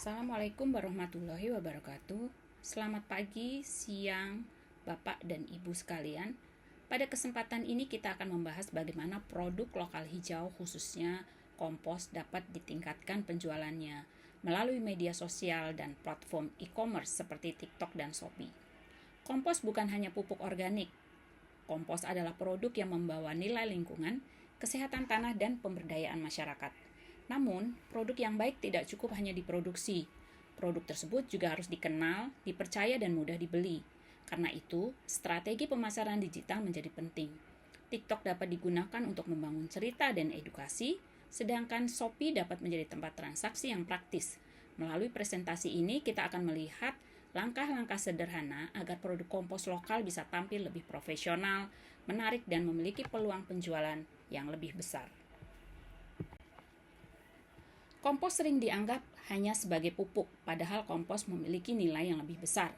Assalamualaikum warahmatullahi wabarakatuh. Selamat pagi, siang, Bapak dan Ibu sekalian. Pada kesempatan ini kita akan membahas bagaimana produk lokal hijau khususnya kompos dapat ditingkatkan penjualannya melalui media sosial dan platform e-commerce seperti TikTok dan Shopee. Kompos bukan hanya pupuk organik. Kompos adalah produk yang membawa nilai lingkungan, kesehatan tanah, dan pemberdayaan masyarakat. Namun, produk yang baik tidak cukup hanya diproduksi. Produk tersebut juga harus dikenal, dipercaya, dan mudah dibeli. Karena itu, strategi pemasaran digital menjadi penting. TikTok dapat digunakan untuk membangun cerita dan edukasi, sedangkan Shopee dapat menjadi tempat transaksi yang praktis. Melalui presentasi ini, kita akan melihat langkah-langkah sederhana agar produk kompos lokal bisa tampil lebih profesional, menarik, dan memiliki peluang penjualan yang lebih besar. Kompos sering dianggap hanya sebagai pupuk, padahal kompos memiliki nilai yang lebih besar.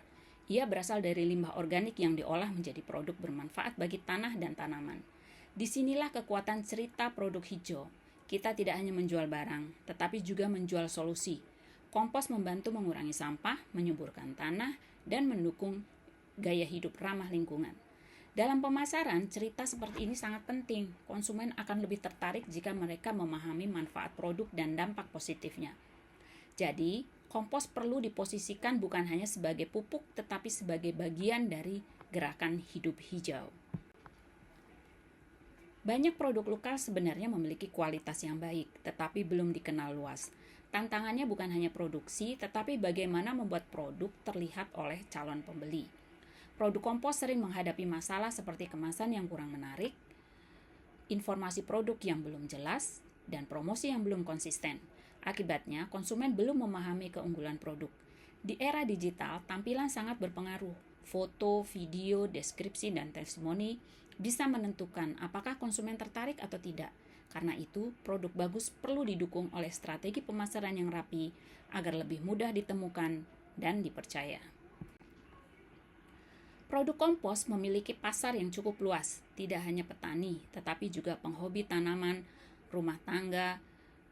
Ia berasal dari limbah organik yang diolah menjadi produk bermanfaat bagi tanah dan tanaman. Disinilah kekuatan cerita produk hijau. Kita tidak hanya menjual barang, tetapi juga menjual solusi. Kompos membantu mengurangi sampah, menyuburkan tanah, dan mendukung gaya hidup ramah lingkungan. Dalam pemasaran, cerita seperti ini sangat penting. Konsumen akan lebih tertarik jika mereka memahami manfaat produk dan dampak positifnya. Jadi, kompos perlu diposisikan bukan hanya sebagai pupuk, tetapi sebagai bagian dari gerakan hidup hijau. Banyak produk lokal sebenarnya memiliki kualitas yang baik, tetapi belum dikenal luas. Tantangannya bukan hanya produksi, tetapi bagaimana membuat produk terlihat oleh calon pembeli. Produk kompos sering menghadapi masalah seperti kemasan yang kurang menarik, informasi produk yang belum jelas, dan promosi yang belum konsisten. Akibatnya, konsumen belum memahami keunggulan produk. Di era digital, tampilan sangat berpengaruh. Foto, video, deskripsi, dan testimoni bisa menentukan apakah konsumen tertarik atau tidak. Karena itu, produk bagus perlu didukung oleh strategi pemasaran yang rapi agar lebih mudah ditemukan dan dipercaya. Produk kompos memiliki pasar yang cukup luas, tidak hanya petani, tetapi juga penghobi tanaman, rumah tangga,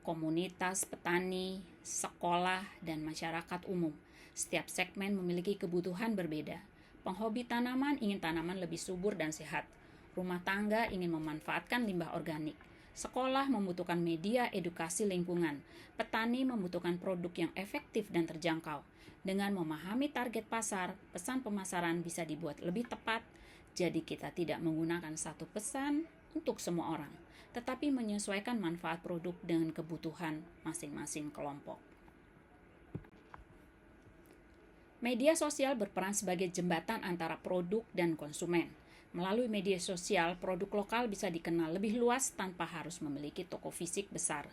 komunitas petani, sekolah, dan masyarakat umum. Setiap segmen memiliki kebutuhan berbeda. Penghobi tanaman ingin tanaman lebih subur dan sehat. Rumah tangga ingin memanfaatkan limbah organik. Sekolah membutuhkan media edukasi lingkungan. Petani membutuhkan produk yang efektif dan terjangkau. Dengan memahami target pasar, pesan pemasaran bisa dibuat lebih tepat. Jadi kita tidak menggunakan satu pesan untuk semua orang, tetapi menyesuaikan manfaat produk dengan kebutuhan masing-masing kelompok. Media sosial berperan sebagai jembatan antara produk dan konsumen. Melalui media sosial, produk lokal bisa dikenal lebih luas tanpa harus memiliki toko fisik besar.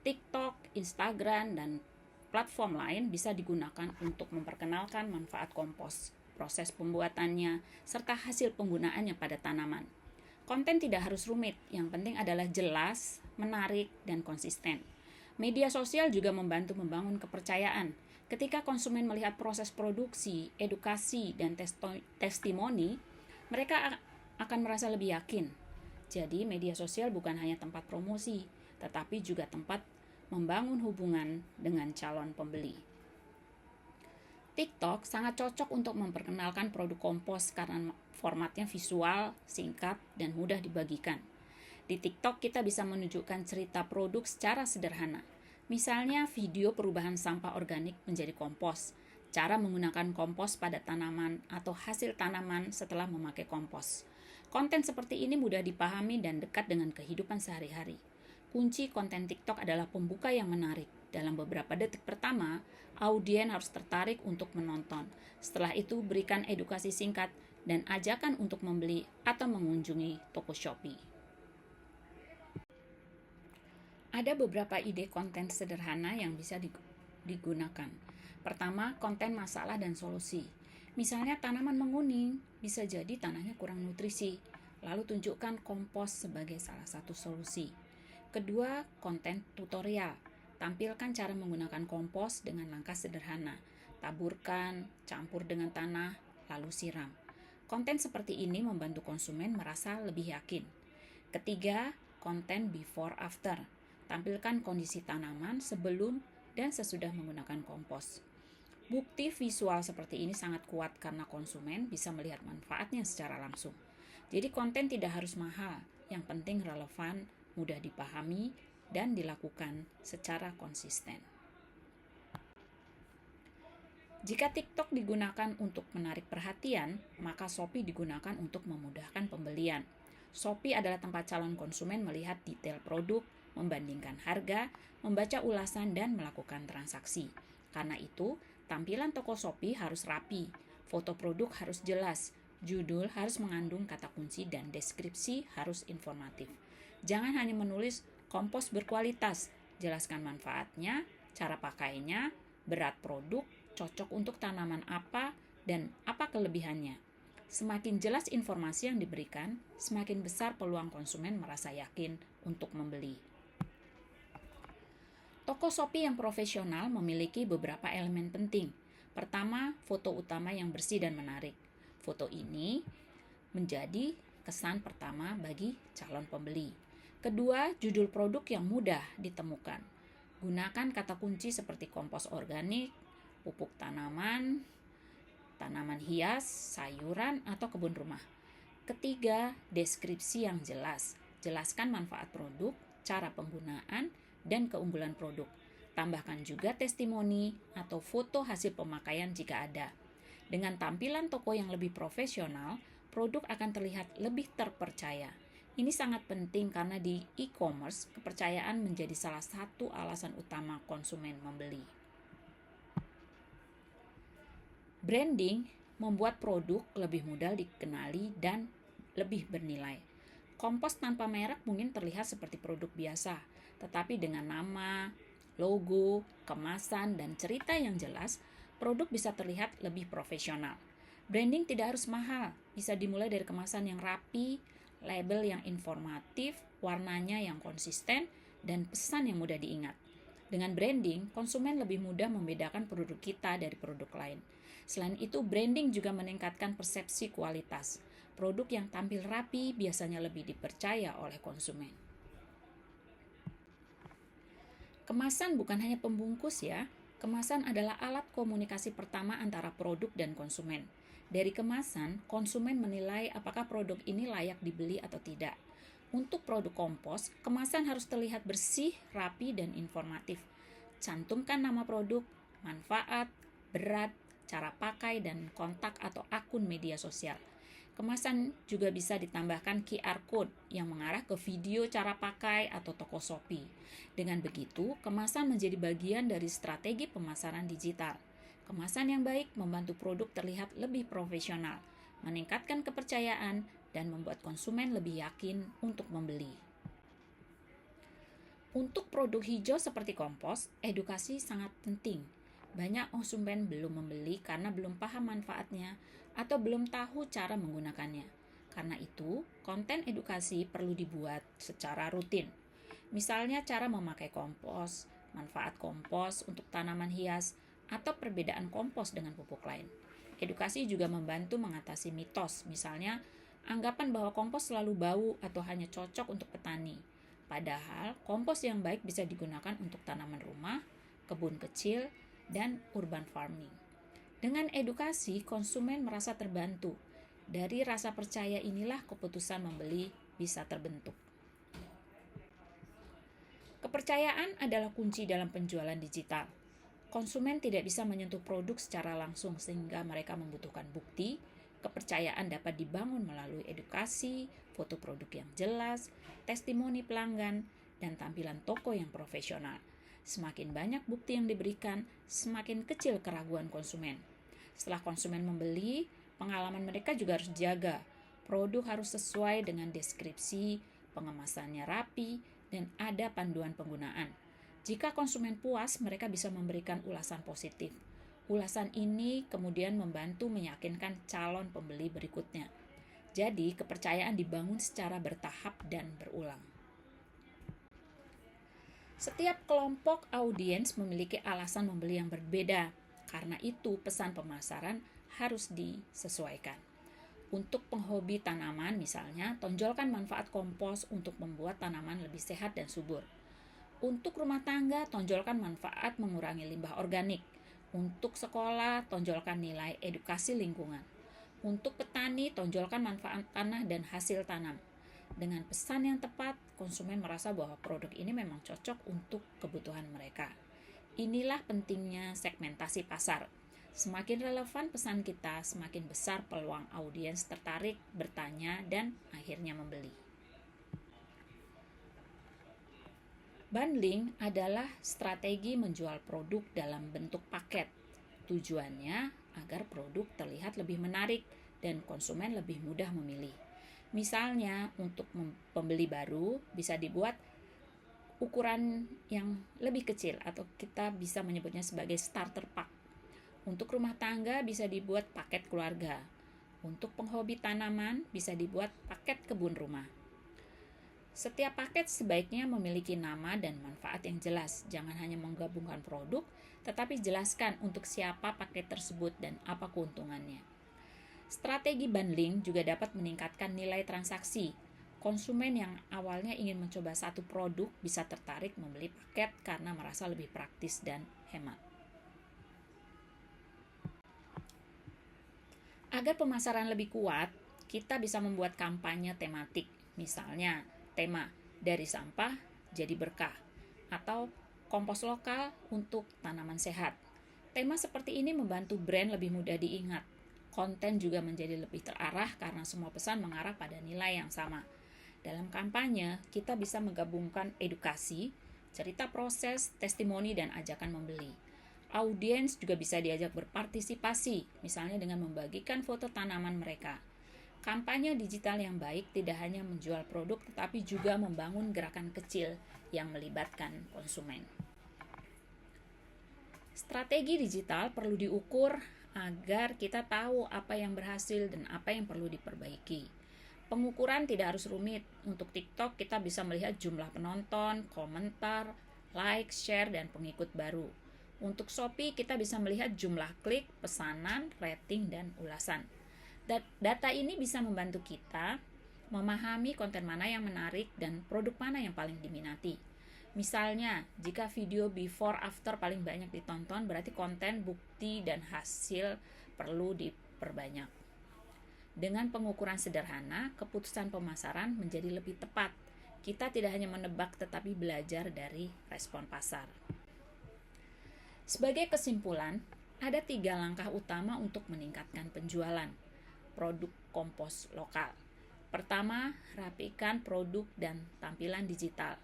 TikTok, Instagram, dan platform lain bisa digunakan untuk memperkenalkan manfaat kompos, proses pembuatannya, serta hasil penggunaannya pada tanaman. Konten tidak harus rumit, yang penting adalah jelas, menarik, dan konsisten. Media sosial juga membantu membangun kepercayaan. Ketika konsumen melihat proses produksi, edukasi, dan testimoni, mereka akan merasa lebih yakin. Jadi, media sosial bukan hanya tempat promosi, tetapi juga tempat membangun hubungan dengan calon pembeli. TikTok sangat cocok untuk memperkenalkan produk kompos karena formatnya visual, singkat, dan mudah dibagikan. Di TikTok kita bisa menunjukkan cerita produk secara sederhana. Misalnya video perubahan sampah organik menjadi kompos, cara menggunakan kompos pada tanaman atau hasil tanaman setelah memakai kompos. Konten seperti ini mudah dipahami dan dekat dengan kehidupan sehari-hari. Kunci konten TikTok adalah pembuka yang menarik. Dalam beberapa detik pertama, audiens harus tertarik untuk menonton. Setelah itu, berikan edukasi singkat dan ajakan untuk membeli atau mengunjungi toko Shopee. Ada beberapa ide konten sederhana yang bisa digunakan. Pertama, konten masalah dan solusi. Misalnya tanaman menguning, bisa jadi tanahnya kurang nutrisi. Lalu tunjukkan kompos sebagai salah satu solusi. Kedua, konten tutorial. Tampilkan cara menggunakan kompos dengan langkah sederhana. Taburkan, campur dengan tanah, lalu siram. Konten seperti ini membantu konsumen merasa lebih yakin. Ketiga, konten before after. Tampilkan kondisi tanaman sebelum dan sesudah menggunakan kompos. Bukti visual seperti ini sangat kuat karena konsumen bisa melihat manfaatnya secara langsung. Jadi konten tidak harus mahal, yang penting relevan, mudah dipahami, dan dilakukan secara konsisten. Jika TikTok digunakan untuk menarik perhatian, maka Shopee digunakan untuk memudahkan pembelian. Shopee adalah tempat calon konsumen melihat detail produk, membandingkan harga, membaca ulasan, dan melakukan transaksi. Karena itu, tampilan toko Shopee harus rapi, foto produk harus jelas, judul harus mengandung kata kunci, dan deskripsi harus informatif. Jangan hanya menulis kompos berkualitas, jelaskan manfaatnya, cara pakainya, berat produk, cocok untuk tanaman apa, dan apa kelebihannya. Semakin jelas informasi yang diberikan, semakin besar peluang konsumen merasa yakin untuk membeli. Toko Shopee yang profesional memiliki beberapa elemen penting. Pertama, foto utama yang bersih dan menarik. Foto ini menjadi kesan pertama bagi calon pembeli. Kedua, judul produk yang mudah ditemukan. Gunakan kata kunci seperti kompos organik, pupuk tanaman, tanaman hias, sayuran, atau kebun rumah. Ketiga, deskripsi yang jelas. Jelaskan manfaat produk, cara penggunaan, dan keunggulan produk. Tambahkan juga testimoni atau foto hasil pemakaian jika ada. Dengan tampilan toko yang lebih profesional, produk akan terlihat lebih terpercaya. Ini sangat penting karena di e-commerce, kepercayaan menjadi salah satu alasan utama konsumen membeli. Branding membuat produk lebih mudah dikenali dan lebih bernilai. Kompos tanpa merek mungkin terlihat seperti produk biasa, tetapi dengan nama, logo, kemasan, dan cerita yang jelas, produk bisa terlihat lebih profesional. Branding tidak harus mahal, bisa dimulai dari kemasan yang rapi, label yang informatif, warnanya yang konsisten, dan pesan yang mudah diingat. Dengan branding, konsumen lebih mudah membedakan produk kita dari produk lain. Selain itu, branding juga meningkatkan persepsi kualitas. Produk yang tampil rapi biasanya lebih dipercaya oleh konsumen. Kemasan bukan hanya pembungkus ya. Kemasan adalah alat komunikasi pertama antara produk dan konsumen. Dari kemasan, konsumen menilai apakah produk ini layak dibeli atau tidak. Untuk produk kompos, kemasan harus terlihat bersih, rapi, dan informatif. Cantumkan nama produk, manfaat, berat, cara pakai, dan kontak atau akun media sosial. Kemasan juga bisa ditambahkan QR code yang mengarah ke video cara pakai atau toko Shopee. Dengan begitu, kemasan menjadi bagian dari strategi pemasaran digital. Kemasan yang baik membantu produk terlihat lebih profesional, meningkatkan kepercayaan, dan membuat konsumen lebih yakin untuk membeli. Untuk produk hijau seperti kompos, edukasi sangat penting. Banyak konsumen belum membeli karena belum paham manfaatnya atau belum tahu cara menggunakannya. Karena itu, konten edukasi perlu dibuat secara rutin. Misalnya cara memakai kompos, manfaat kompos untuk tanaman hias, atau perbedaan kompos dengan pupuk lain. Edukasi juga membantu mengatasi mitos, misalnya anggapan bahwa kompos selalu bau atau hanya cocok untuk petani. Padahal, kompos yang baik bisa digunakan untuk tanaman rumah, kebun kecil, dan urban farming. Dengan edukasi, konsumen merasa terbantu. Dari rasa percaya inilah keputusan membeli bisa terbentuk. Kepercayaan adalah kunci dalam penjualan digital. Konsumen tidak bisa menyentuh produk secara langsung sehingga mereka membutuhkan bukti. Kepercayaan dapat dibangun melalui edukasi, foto produk yang jelas, testimoni pelanggan, dan tampilan toko yang profesional. Semakin banyak bukti yang diberikan, semakin kecil keraguan konsumen. Setelah konsumen membeli, pengalaman mereka juga harus dijaga. Produk harus sesuai dengan deskripsi, pengemasannya rapi, dan ada panduan penggunaan. Jika konsumen puas, mereka bisa memberikan ulasan positif. Ulasan ini kemudian membantu meyakinkan calon pembeli berikutnya. Jadi, kepercayaan dibangun secara bertahap dan berulang. Setiap kelompok audiens memiliki alasan membeli yang berbeda. Karena itu, pesan pemasaran harus disesuaikan. Untuk penghobi tanaman misalnya, tonjolkan manfaat kompos untuk membuat tanaman lebih sehat dan subur. Untuk rumah tangga, tonjolkan manfaat mengurangi limbah organik. Untuk sekolah, tonjolkan nilai edukasi lingkungan. Untuk petani, tonjolkan manfaat tanah dan hasil tanam. Dengan pesan yang tepat, konsumen merasa bahwa produk ini memang cocok untuk kebutuhan mereka. Inilah pentingnya segmentasi pasar. Semakin relevan pesan kita, semakin besar peluang audiens tertarik, bertanya, dan akhirnya membeli. Bundling adalah strategi menjual produk dalam bentuk paket. Tujuannya agar produk terlihat lebih menarik dan konsumen lebih mudah memilih. Misalnya, untuk pembeli baru bisa dibuat ukuran yang lebih kecil atau kita bisa menyebutnya sebagai starter pack. Untuk rumah tangga bisa dibuat paket keluarga. Untuk penghobi tanaman bisa dibuat paket kebun rumah. Setiap paket sebaiknya memiliki nama dan manfaat yang jelas. Jangan hanya menggabungkan produk, tetapi jelaskan untuk siapa paket tersebut dan apa keuntungannya. Strategi bundling juga dapat meningkatkan nilai transaksi. Konsumen yang awalnya ingin mencoba satu produk bisa tertarik membeli paket karena merasa lebih praktis dan hemat. Agar pemasaran lebih kuat, kita bisa membuat kampanye tematik. Misalnya, tema dari sampah jadi berkah atau kompos lokal untuk tanaman sehat. Tema seperti ini membantu brand lebih mudah diingat. Konten juga menjadi lebih terarah karena semua pesan mengarah pada nilai yang sama. Dalam kampanye, kita bisa menggabungkan edukasi, cerita proses, testimoni, dan ajakan membeli. Audiens juga bisa diajak berpartisipasi, misalnya dengan membagikan foto tanaman mereka. Kampanye digital yang baik tidak hanya menjual produk, tetapi juga membangun gerakan kecil yang melibatkan konsumen. Strategi digital perlu diukur agar kita tahu apa yang berhasil dan apa yang perlu diperbaiki. Pengukuran tidak harus rumit. Untuk TikTok, kita bisa melihat jumlah penonton, komentar, like, share, dan pengikut baru. Untuk Shopee, kita bisa melihat jumlah klik, pesanan, rating, dan ulasan. Data ini bisa membantu kita memahami konten mana yang menarik dan produk mana yang paling diminati. Misalnya, jika video before after paling banyak ditonton, berarti konten, bukti, dan hasil perlu diperbanyak. Dengan pengukuran sederhana, keputusan pemasaran menjadi lebih tepat. Kita tidak hanya menebak, tetapi belajar dari respon pasar. Sebagai kesimpulan, ada 3 langkah utama untuk meningkatkan penjualan produk kompos lokal. Pertama, rapikan produk dan tampilan digital.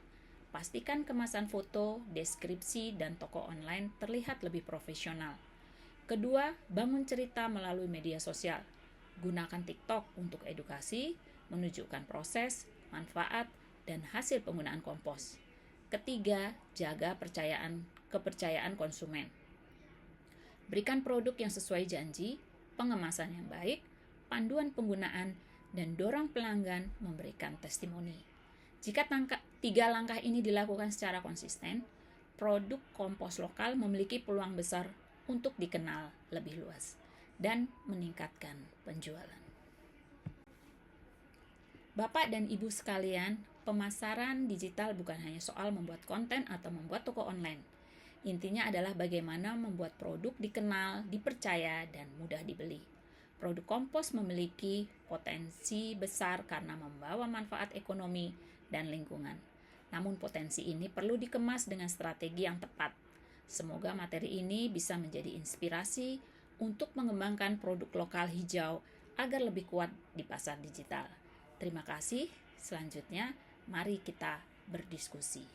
Pastikan kemasan foto, deskripsi, dan toko online terlihat lebih profesional. Kedua, bangun cerita melalui media sosial. Gunakan TikTok untuk edukasi, menunjukkan proses, manfaat, dan hasil penggunaan kompos. Ketiga, jaga kepercayaan konsumen. Berikan produk yang sesuai janji, pengemasan yang baik, panduan penggunaan, dan dorong pelanggan memberikan testimoni. Jika 3 langkah ini dilakukan secara konsisten, produk kompos lokal memiliki peluang besar untuk dikenal lebih luas dan meningkatkan penjualan. Bapak dan Ibu sekalian, pemasaran digital bukan hanya soal membuat konten atau membuat toko online. Intinya adalah bagaimana membuat produk dikenal, dipercaya, dan mudah dibeli. Produk kompos memiliki potensi besar karena membawa manfaat ekonomi dan lingkungan. Namun potensi ini perlu dikemas dengan strategi yang tepat. Semoga materi ini bisa menjadi inspirasi untuk mengembangkan produk lokal hijau agar lebih kuat di pasar digital. Terima kasih. Selanjutnya, mari kita berdiskusi.